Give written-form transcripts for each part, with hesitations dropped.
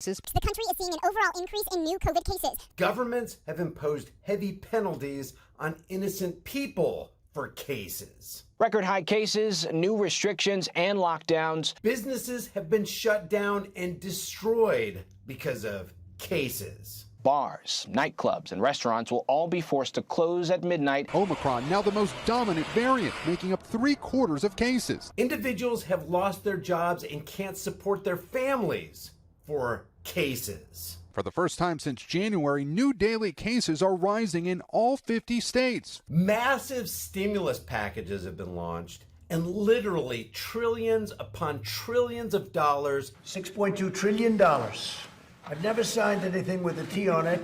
The country is seeing an overall increase in new COVID cases. Governments have imposed heavy penalties on innocent people for cases. Record high cases, new restrictions, and lockdowns. Businesses have been shut down and destroyed because of cases. Bars, nightclubs, and restaurants will all be forced to close at midnight. Omicron, now the most dominant variant, making up 3/4 of cases. Individuals have lost their jobs and can't support their families for cases. For the first time since January, new daily cases are rising in all 50 states. Massive stimulus packages have been launched, and literally trillions upon trillions of dollars, $6.2 trillion. I've never signed anything with a T on it.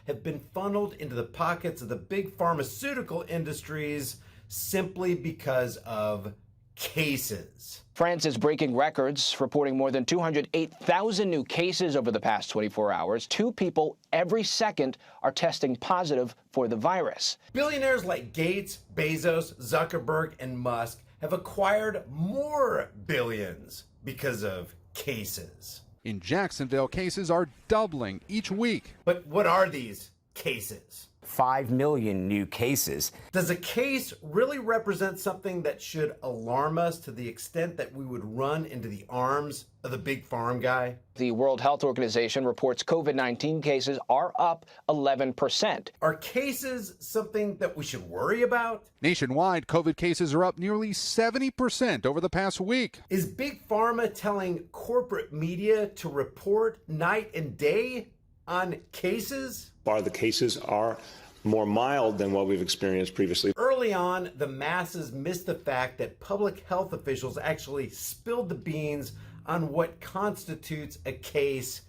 have been funneled into the pockets of the big pharmaceutical industries simply because of cases. France is breaking records, reporting more than 208,000 new cases over the past 24 hours. 2 people every second are testing positive for the virus. Billionaires like Gates, Bezos, Zuckerberg, and Musk have acquired more billions because of cases. In Jacksonville, cases are doubling each week. But what are these cases? 5 million new cases. Does a case really represent something that should alarm us to the extent that we would run into the arms of the big farm guy? The World Health Organization reports COVID-19 cases are up 11%. Are cases something that we should worry about? Nationwide, COVID cases are up nearly 70% over the past week. Is Big Pharma telling corporate media to report night and day on cases? The cases are more mild than what we've experienced previously. Early on, the masses missed the fact that public health officials actually spilled the beans on what constitutes a case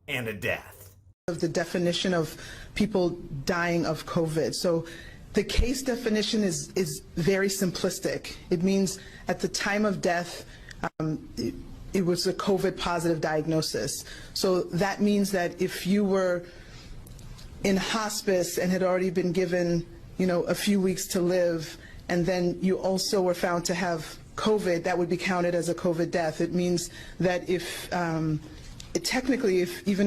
and a death. Of the definition of people dying of COVID. So the case definition is very simplistic. It means at the time of death, it was a COVID positive diagnosis. So that means that if you were in hospice and had already been given, a few weeks to live, and then you also were found to have COVID, that would be counted as a COVID death. It means that even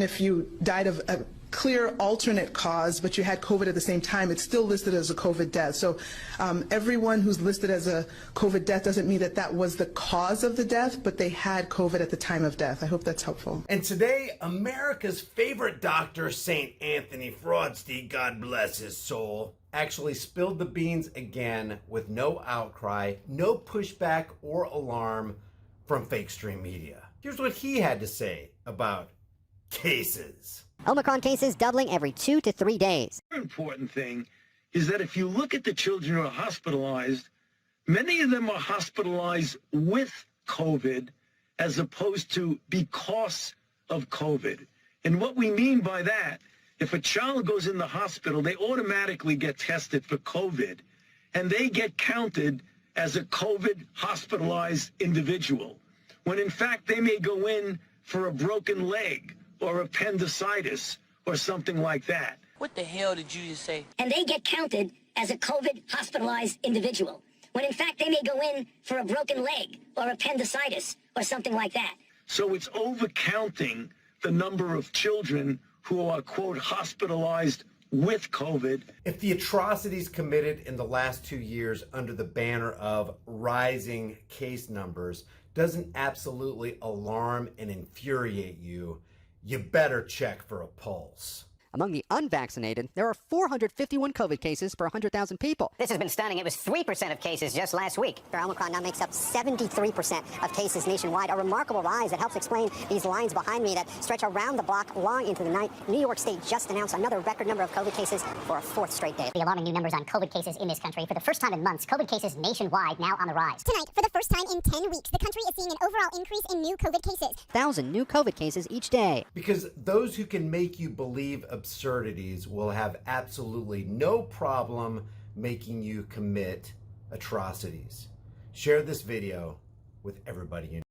if you died of a clear alternate cause, but you had COVID at the same time, it's still listed as a COVID death. So everyone who's listed as a COVID death doesn't mean that that was the cause of the death, but they had COVID at the time of death. I hope that's helpful. And today, America's favorite doctor, St. Anthony Fraudstein, God bless his soul, actually spilled the beans again with no outcry, no pushback or alarm from fake stream media. Here's what he had to say about cases. Omicron cases doubling every 2 to 3 days. The important thing is that if you look at the children who are hospitalized, many of them are hospitalized with COVID as opposed to because of COVID. And what we mean by that, if a child goes in the hospital, they automatically get tested for COVID, and they get counted as a COVID hospitalized individual, when in fact they may go in for a broken leg or appendicitis or something like that. What the hell did you just say? And they get counted as a COVID hospitalized individual, when in fact they may go in for a broken leg or appendicitis or something like that. So it's overcounting the number of children who are, quote, hospitalized with COVID. If the atrocities committed in the last 2 years under the banner of rising case numbers doesn't absolutely alarm and infuriate you, you better check for a pulse. Among the unvaccinated, there are 451 COVID cases per 100,000 people. This has been stunning. It was 3% of cases just last week. Omicron now makes up 73% of cases nationwide, a remarkable rise that helps explain these lines behind me that stretch around the block long into the night. New York State just announced another record number of COVID cases for a 4th straight day. The alarming new numbers on COVID cases in this country. For the first time in months, COVID cases nationwide now on the rise. Tonight, for the first time in 10 weeks, the country is seeing an overall increase in new COVID cases. 1,000 new COVID cases each day. Because those who can make you believe absurdities will have absolutely no problem making you commit atrocities. Share this video with everybody you know.